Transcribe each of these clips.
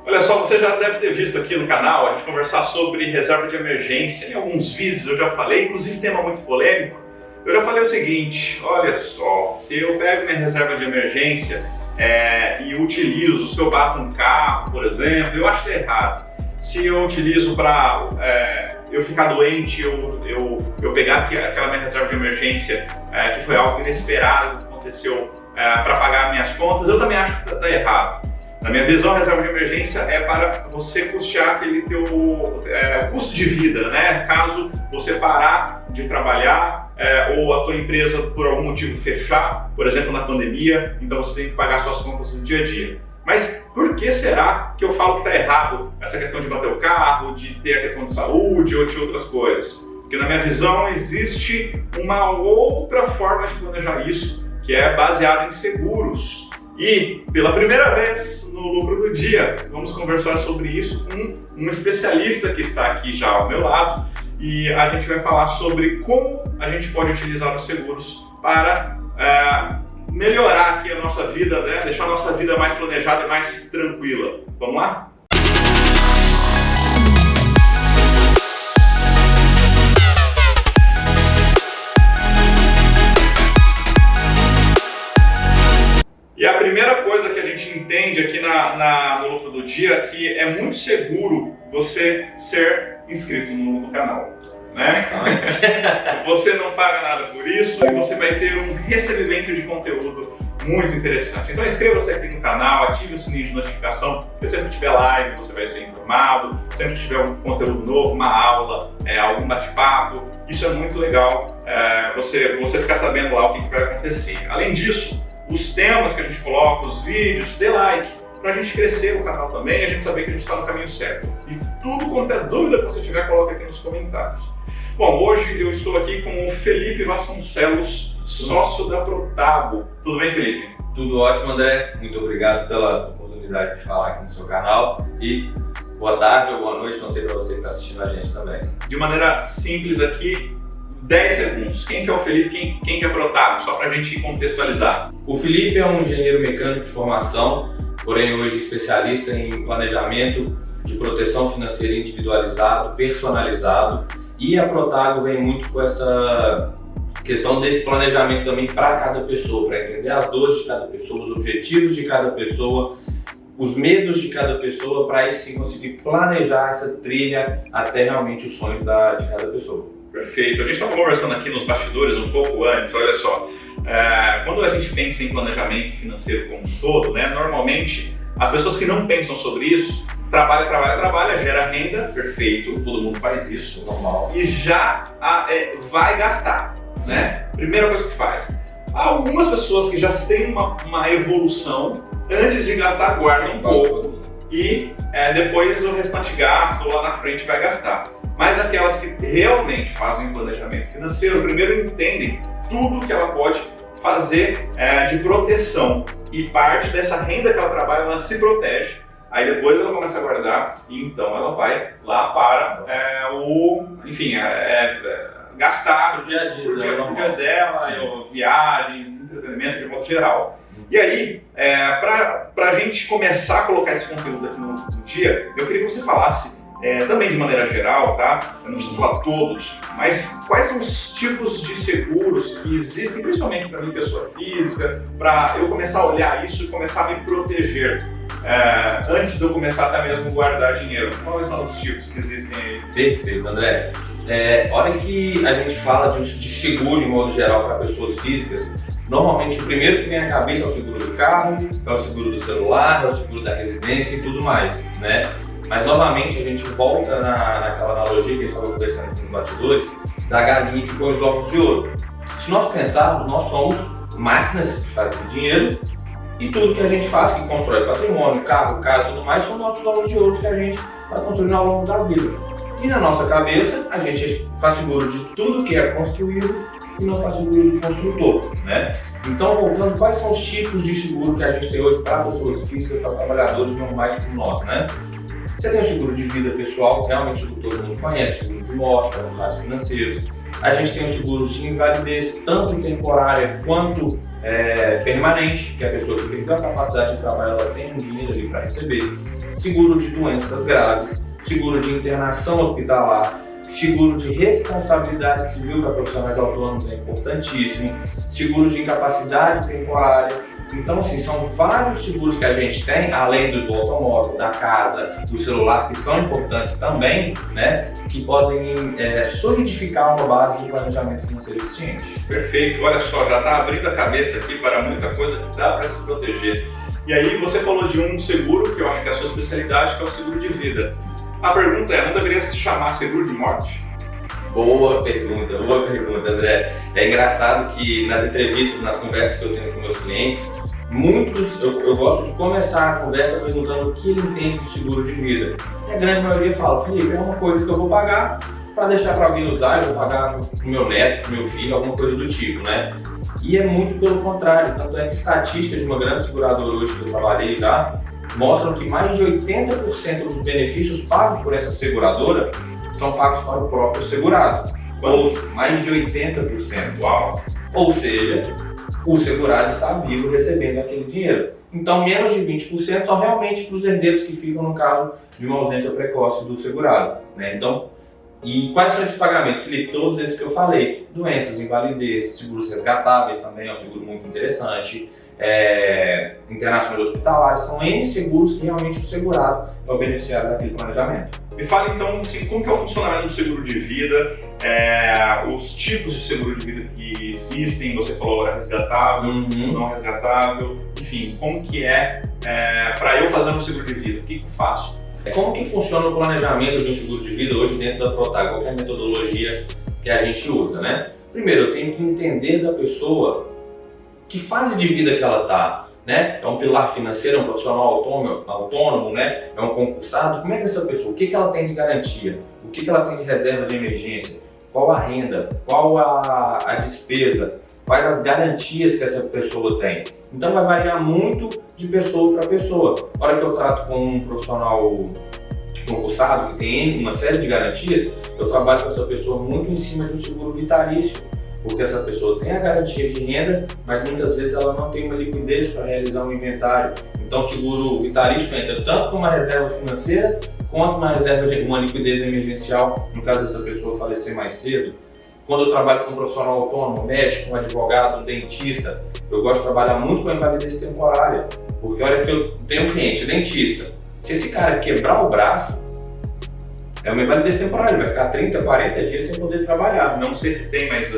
Olha só, você já deve ter visto aqui no canal a gente conversar sobre reserva de emergência. Em alguns vídeos eu já falei, inclusive tema muito polêmico. Eu já falei o seguinte, olha só, se eu pego minha reserva de emergência e utilizo, se eu bato um carro, por exemplo, eu acho que é errado. Se eu utilizo para eu ficar doente, eu pegar aquela minha reserva de emergência, que foi algo inesperado que aconteceu para pagar minhas contas, eu também acho que está errado. Na minha visão, a reserva de emergência é para você custear aquele teu custo de vida, né? Caso você parar de trabalhar ou a tua empresa por algum motivo fechar, por exemplo na pandemia, então você tem que pagar suas contas no dia a dia. Mas por que será que eu falo que está errado essa questão de bater o carro, de ter a questão de saúde ou de outras coisas? Porque na minha visão existe uma outra forma de planejar isso, que é baseada em seguros. E pela primeira vez no Lucro do Dia, vamos conversar sobre isso com um especialista que está aqui já ao meu lado, e a gente vai falar sobre como a gente pode utilizar os seguros para melhorar aqui a nossa vida, né? Deixar a nossa vida mais planejada e mais tranquila. Vamos lá? E a primeira coisa que a gente entende aqui no Lucro do Dia é que é muito seguro você ser inscrito no canal, né? Você não paga nada por isso e você vai ter um recebimento de conteúdo muito interessante. Então inscreva-se aqui no canal, ative o sininho de notificação, porque sempre que tiver live você vai ser informado, sempre que tiver um conteúdo novo, uma aula, algum bate-papo, isso é muito legal, você ficar sabendo lá o que vai acontecer. Além disso, os temas que a gente coloca, os vídeos, dê like, para a gente crescer o canal também e a gente saber que a gente está no caminho certo. E tudo quanto é dúvida que você tiver, coloca aqui nos comentários. Bom, hoje eu estou aqui com o Felipe Vasconcelos, sócio da Protabo. Tudo bem, Felipe? Tudo ótimo, André. Muito obrigado pela oportunidade de falar aqui no seu canal. E boa tarde ou boa noite, não sei para você que está assistindo a gente também. De maneira simples aqui, 10 segundos. Quem que é o Felipe? Quem que é a Protabo? Só para a gente contextualizar. O Felipe é um engenheiro mecânico de formação, porém hoje especialista em planejamento de proteção financeira individualizado, personalizado. E a Protabo vem muito com essa questão desse planejamento também para cada pessoa, para entender as dores de cada pessoa, os objetivos de cada pessoa, os medos de cada pessoa, para aí sim conseguir planejar essa trilha até realmente os sonhos de cada pessoa. Perfeito. A gente estava conversando aqui nos bastidores um pouco antes, olha só, quando a gente pensa em planejamento financeiro como um todo, né, normalmente as pessoas que não pensam sobre isso, trabalha, gera renda, perfeito, todo mundo faz isso, normal, e já vai gastar, né? Primeira coisa que faz. Algumas pessoas que já têm uma evolução, antes de gastar, guardam um pouco e depois o restante gasto lá na frente vai gastar. Mas aquelas que realmente fazem um planejamento financeiro, primeiro entendem tudo que ela pode fazer de proteção e parte dessa renda que ela trabalha, ela se protege, aí depois ela começa a guardar e então ela vai lá para gastar no dia a dia dela, viagens, entretenimento de modo geral. E aí, para a gente começar a colocar esse conteúdo aqui no dia, eu queria que você falasse também de maneira geral, tá? Eu não preciso falar todos, mas quais são os tipos de seguros que existem, principalmente para mim, pessoa física, para eu começar a olhar isso e começar a me proteger antes de eu começar até mesmo a guardar dinheiro. Quais são os tipos que existem aí? Perfeito, André. Hora que a gente fala de seguro em modo geral para pessoas físicas, normalmente o primeiro que vem à cabeça é o seguro do carro, é o seguro do celular, é o seguro da residência e tudo mais, né? Mas novamente a gente volta naquela analogia que a gente estava conversando aqui nos bastidores, da galinha que põe os ovos de ouro. Se nós pensarmos, nós somos máquinas que fazem dinheiro e tudo que a gente faz, que constrói patrimônio, carro, casa e tudo mais, são nossos ovos de ouro que a gente vai construindo ao longo da vida. E na nossa cabeça, a gente faz seguro de tudo que é construído e não faz seguro de construtor, né? Então, voltando, quais são os tipos de seguro que a gente tem hoje para pessoas físicas, para trabalhadores normais como nós, né? Você tem o seguro de vida pessoal, realmente o que todo mundo conhece, seguro de morte, para casos financeiros. A gente tem os seguros de invalidez, tanto temporária quanto permanente, que a pessoa que tem tanta capacidade de trabalho, ela tem um dinheiro ali para receber, seguro de doenças graves, seguro de internação hospitalar, seguro de responsabilidade civil para profissionais autônomos é importantíssimo, seguro de incapacidade temporária. Então, assim, são vários seguros que a gente tem, além do automóvel, da casa, do celular, que são importantes também, né, que podem solidificar uma base de planejamento financeiro eficiente. Perfeito, olha só, já está abrindo a cabeça aqui para muita coisa que dá para se proteger. E aí você falou de um seguro que eu acho que é a sua especialidade, que é o seguro de vida. A pergunta é, não deveria se chamar seguro de morte? Boa pergunta, André. É engraçado que nas entrevistas, nas conversas que eu tenho com meus clientes, eu gosto de começar a conversa perguntando o que ele entende de seguro de vida. E a grande maioria fala, Felipe, é uma coisa que eu vou pagar para deixar para alguém usar, eu vou pagar para o meu neto, para o meu filho, alguma coisa do tipo, né? E é muito pelo contrário, tanto é que estatísticas de uma grande seguradora hoje que eu trabalhei já, mostram que mais de 80% dos benefícios pagos por essa seguradora são pagos para o próprio segurado. Ou mais de 80%. Uau! Ou seja, o segurado está vivo recebendo aquele dinheiro. Então, menos de 20% são realmente para os herdeiros que ficam no caso de uma ausência precoce do segurado, né? Então, e quais são esses pagamentos, Felipe? Todos esses que eu falei. Doenças, invalidez, seguros resgatáveis também é um seguro muito interessante. Internações hospitalares, são N seguros que realmente o segurado é o beneficiário daquele planejamento. Me fala então como que é o funcionamento do seguro de vida, os tipos de seguro de vida que existem, você falou resgatável, não resgatável, enfim, como que para eu fazer um seguro de vida, o que eu faço? Como que funciona o planejamento de um seguro de vida hoje dentro da Protag? Qual é a metodologia que a gente usa, né? Primeiro, eu tenho que entender da pessoa que fase de vida que ela está, né? É um pilar financeiro, é um profissional autônomo, né? É um concursado. Como é que essa pessoa, o que ela tem de garantia? O que ela tem de reserva de emergência? Qual a renda? Qual a despesa? Quais as garantias que essa pessoa tem? Então vai variar muito de pessoa para pessoa. Na hora que eu trato com um profissional concursado que tem uma série de garantias, eu trabalho com essa pessoa muito em cima de um seguro vitalício. Porque essa pessoa tem a garantia de renda, mas muitas vezes ela não tem uma liquidez para realizar um inventário. Então o seguro vitalício entra tanto com uma reserva financeira, quanto uma reserva de uma liquidez emergencial, no caso dessa pessoa falecer mais cedo. Quando eu trabalho com um profissional autônomo, um médico, um advogado, um dentista, eu gosto de trabalhar muito com a invalidez temporária. Porque olha que eu tenho um cliente, dentista, se esse cara quebrar o braço, é uma invalidez temporária, vai ficar 30, 40 dias sem poder trabalhar. Não sei se tem mais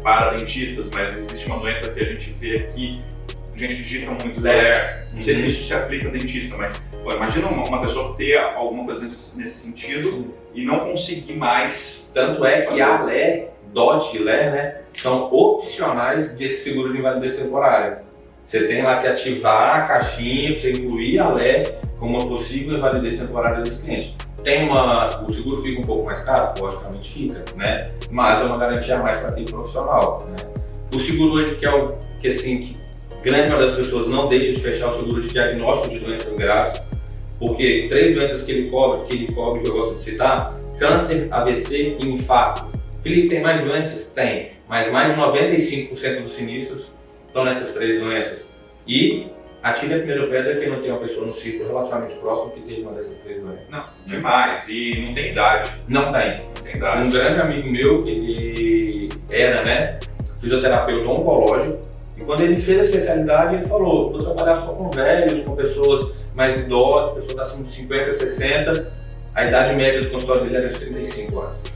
para dentistas, mas existe uma doença que a gente vê aqui, a gente digita muito, não sei se isso se aplica a dentista, mas imagina uma pessoa ter alguma coisa nesse sentido e não conseguir mais. Tanto é que a LER, DOT e LER, né, são opcionais desse seguro de invalidez temporária. Você tem lá que ativar a caixinha para você incluir a LER como uma possível invalidez temporária desse cliente. O seguro fica um pouco mais caro? Logicamente fica, né? Mas é uma garantia a mais para aquele profissional, né? O seguro hoje que grande maioria das pessoas não deixa de fechar o seguro de diagnóstico de doenças graves, porque 3 doenças que ele cobre, que eu gosto de citar, câncer, AVC e infarto. Felipe, tem mais doenças? Tem, mas mais de 95% dos sinistros estão nessas 3 doenças. E atire a primeira pedra quem não tem uma pessoa no círculo relativamente próximo que teve uma dessas 3 doenças. Não, demais. E não tem idade. Não tem idade. Um grande amigo meu, ele era, né, fisioterapeuta oncológico, e quando ele fez a especialidade, ele falou, vou trabalhar só com velhos, com pessoas mais idosas, pessoas acima de 50, 60, a idade média do consultório dele era de 35 anos.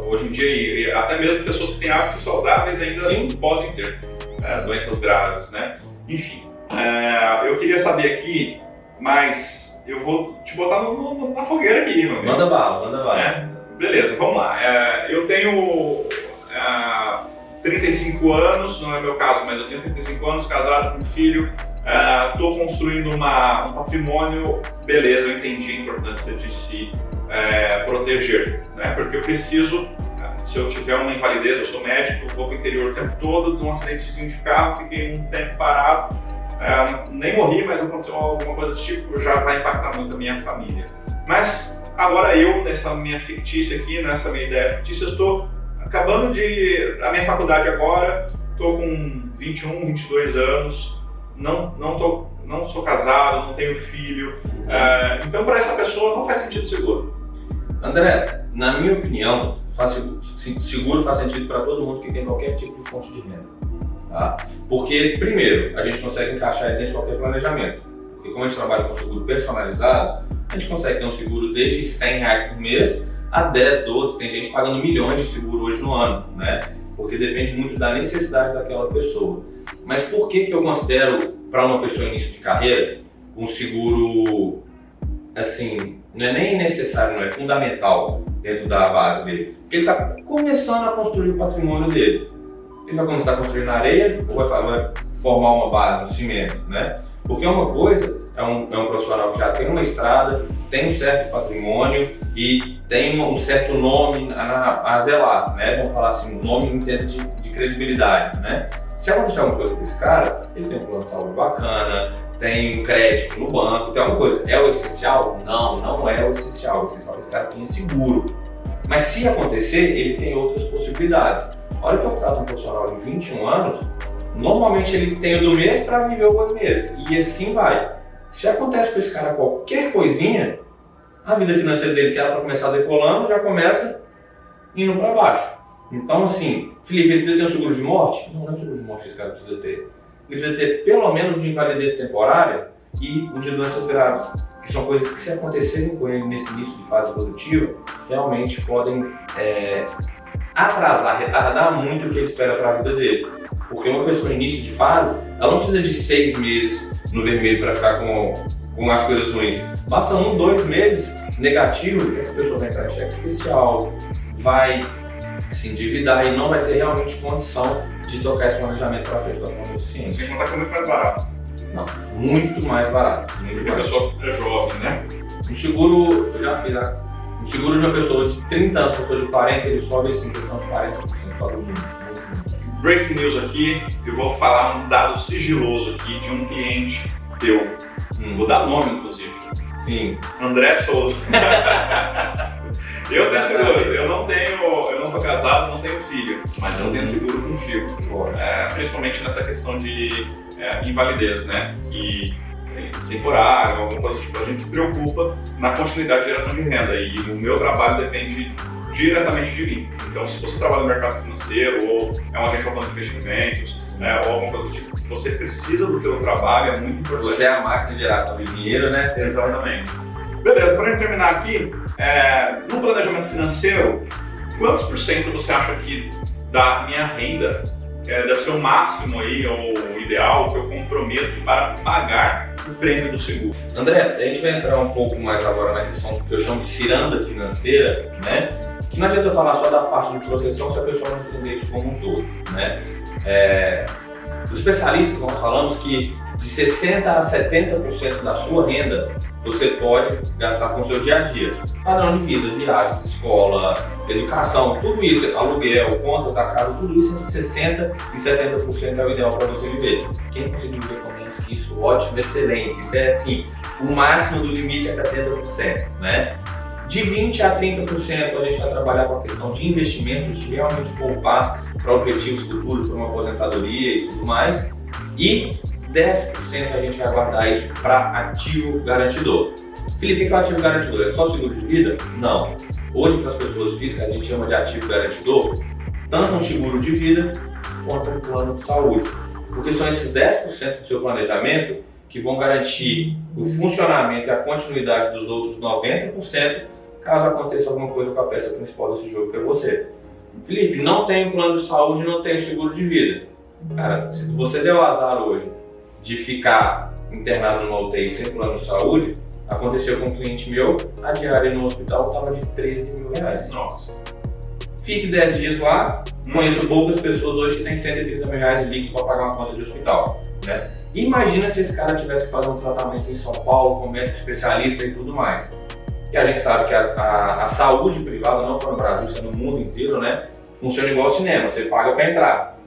Hoje em dia, até mesmo pessoas que têm hábitos saudáveis ainda podem ter doenças graves, né? Enfim. Eu queria saber aqui, mas eu vou te botar na fogueira aqui, meu amigo. Manda bala. Beleza, vamos lá. Eu tenho 35 anos, não é meu caso, mas eu tenho 35 anos, casado com um filho, estou construindo um patrimônio, beleza, eu entendi a importância de se proteger, né? Porque eu preciso, se eu tiver uma invalidez, eu sou médico, vou para o interior o tempo todo, de um acidentezinho de carro, fiquei um tempo parado, nem morri, mas aconteceu alguma coisa desse tipo, já vai impactar muito a minha família. Mas agora eu, nessa minha fictícia aqui, nessa minha ideia fictícia, eu estou acabando a minha faculdade agora, estou com 21, 22 anos, não sou casado, não tenho filho. Então, para essa pessoa, não faz sentido seguro. André, na minha opinião, seguro faz sentido para todo mundo que tem qualquer tipo de fonte de renda. Tá? Porque, primeiro, a gente consegue encaixar ele dentro de qualquer planejamento. Porque como a gente trabalha com seguro personalizado, a gente consegue ter um seguro desde R$100 por mês a 10, 12, tem gente pagando milhões de seguro hoje no ano, né? Porque depende muito da necessidade daquela pessoa. Mas por que eu considero, para uma pessoa início de carreira, um seguro, assim, não é nem necessário, não é fundamental dentro da base dele? Porque ele está começando a construir o patrimônio dele. Ele vai começar a construir na areia ou vai formar uma base, um cimento, né? Porque uma coisa é um profissional que já tem uma estrada, tem um certo patrimônio e tem um certo nome a zelar, né? Vamos falar assim, um nome em termos de credibilidade, né? Se acontecer alguma coisa com esse cara, ele tem um plano de saúde bacana, tem um crédito no banco, tem alguma coisa. É o essencial? Não, não é o essencial. O essencial é que esse cara tenha seguro. Mas se acontecer, ele tem outras possibilidades. A hora que eu trato um profissional de 21 anos, normalmente ele tem o do mês para viver o 8 meses. E assim vai. Se acontece com esse cara qualquer coisinha, a vida financeira dele, que era para começar decolando, já começa indo para baixo. Então, assim, Felipe, ele precisa ter um seguro de morte? Não, não é um seguro de morte que esse cara precisa ter. Ele precisa ter pelo menos de invalidez temporária e o de doenças graves, que são coisas que, se acontecerem com ele nesse início de fase produtiva, realmente podem atrasar, retardar muito o que ele espera para a vida dele. Porque uma pessoa em início de fase, ela não precisa de 6 meses no vermelho para ficar com as coisas ruins. Basta 1, 2 meses negativo, que essa pessoa vai entrar em cheque especial, vai se endividar e não vai ter realmente condição de tocar esse planejamento para frente da forma eficiente. Sem contar que é muito mais barato. Não, muito mais barato. Porque a pessoa é jovem, né? Um seguro, eu já fiz, um seguro de uma pessoa de 30 anos, uma pessoa de 40, ele sobe assim, questão de 40%, sobe muito. Breaking news aqui, eu vou falar um dado sigiloso aqui de um cliente teu. Vou dar nome, inclusive. Sim. André Souza. Eu tenho seguro, eu não sou casado, não tenho filho, mas eu tenho seguro contigo. Principalmente nessa questão de invalidez, né? Que temporário, alguma coisa do tipo, a gente se preocupa na continuidade de geração de renda e o meu trabalho depende diretamente de mim. Então, se você trabalha no mercado financeiro ou é um agente de investimentos, ou alguma coisa do tipo, você precisa do teu trabalho, é muito importante. Você é a máquina de geração de dinheiro, né? Exatamente. Beleza, para terminar aqui, no planejamento financeiro, quantos por cento você acha que da minha renda deve ser o máximo aí, ou o ideal, que eu comprometo para pagar o prêmio do seguro? André, a gente vai entrar um pouco mais agora na questão do que eu chamo de ciranda financeira, né? Que não adianta eu falar só da parte de proteção se a pessoa não entender isso como um todo, né? Os especialistas, nós falamos que de 60% a 70% da sua renda você pode gastar com o seu dia a dia. Padrão de vida, viagens, escola, educação, tudo isso, aluguel, conta da casa, tudo isso entre 60% e 70% é o ideal para você viver. Quem conseguir viver com menos que isso, ótimo, excelente. Isso é assim, o máximo do limite é 70%, né? De 20% a 30% a gente vai trabalhar com a questão de investimentos, de realmente poupar para objetivos futuros, para uma aposentadoria e tudo mais. E 10% a gente vai guardar isso para ativo garantidor. Felipe, o que é o ativo garantidor? É só seguro de vida? Não. Hoje, para as pessoas físicas, a gente chama de ativo garantidor tanto um seguro de vida quanto um plano de saúde. Porque são esses 10% do seu planejamento que vão garantir o funcionamento e a continuidade dos outros 90% caso aconteça alguma coisa com a peça principal desse jogo, que é você. Felipe, não tem plano de saúde, não tem seguro de vida. Cara, se você deu azar hoje de ficar internado numa UTI sem plano de saúde, aconteceu com um cliente meu, a diária no hospital estava de R$13 mil. Nossa. Fique 10 dias lá, conheço poucas pessoas hoje que têm R$130 mil líquido para pagar uma conta de hospital, né? Imagina se esse cara tivesse que fazer um tratamento em São Paulo, com médico especialista e tudo mais. E a gente sabe que a saúde privada, não só no Brasil, isso é no mundo inteiro, né? Funciona igual ao cinema, você paga para entrar.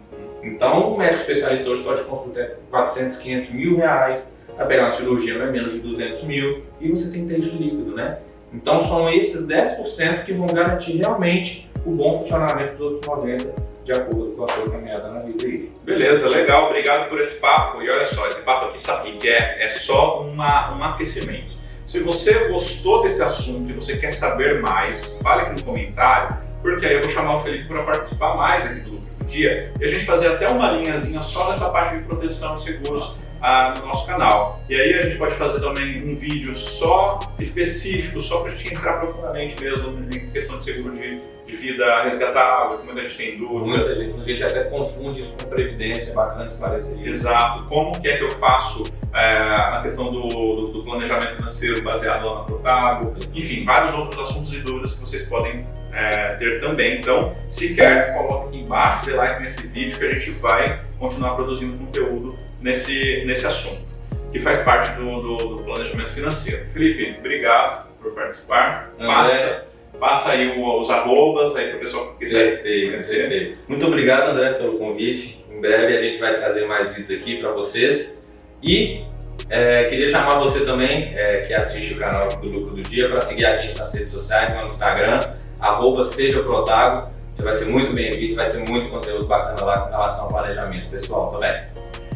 Então, um médico especialista hoje só de consulta é 400, 500 mil reais, para pegar uma cirurgia não é menos de 200 mil, e você tem que ter isso líquido, né? Então, são esses 10% que vão garantir realmente o bom funcionamento dos outros 90% de acordo com a sua caminhada na vida aí. Beleza, legal, obrigado por esse papo. E olha só, esse papo aqui, sabe o que é só um aquecimento. Se você gostou desse assunto e você quer saber mais, fale aqui no comentário, porque aí eu vou chamar o Felipe para participar mais aqui do Lucro do Dia e a gente fazer até uma linhazinha só nessa parte de proteção e seguros no nosso canal. E aí a gente pode fazer também um vídeo só específico, só para a gente entrar profundamente mesmo em questão de seguro de vida resgatável, que muita gente tem dúvida. Muita gente até confunde isso com previdência, é bacana esclarecer isso. Exato. Como que é que eu faço na questão do planejamento financeiro baseado lá na Protago, enfim, vários outros assuntos e dúvidas que vocês podem ter também. Então, se quer, coloque aqui embaixo, dê like nesse vídeo que a gente vai continuar produzindo conteúdo nesse assunto, que faz parte do planejamento financeiro. Felipe, obrigado por participar. Passa aí os arrobas aí para o pessoal que quiser conhecer. Muito obrigado, André, pelo convite. Em breve a gente vai trazer mais vídeos aqui para vocês. E queria chamar você também, que assiste o canal do Lucro do Dia, para seguir a gente nas redes sociais, no Instagram, @sejaprotago. Você vai ser muito bem-vindo, vai ter muito conteúdo bacana lá com relação ao planejamento pessoal também.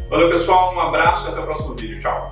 Valeu, pessoal, um abraço e até o próximo vídeo. Tchau!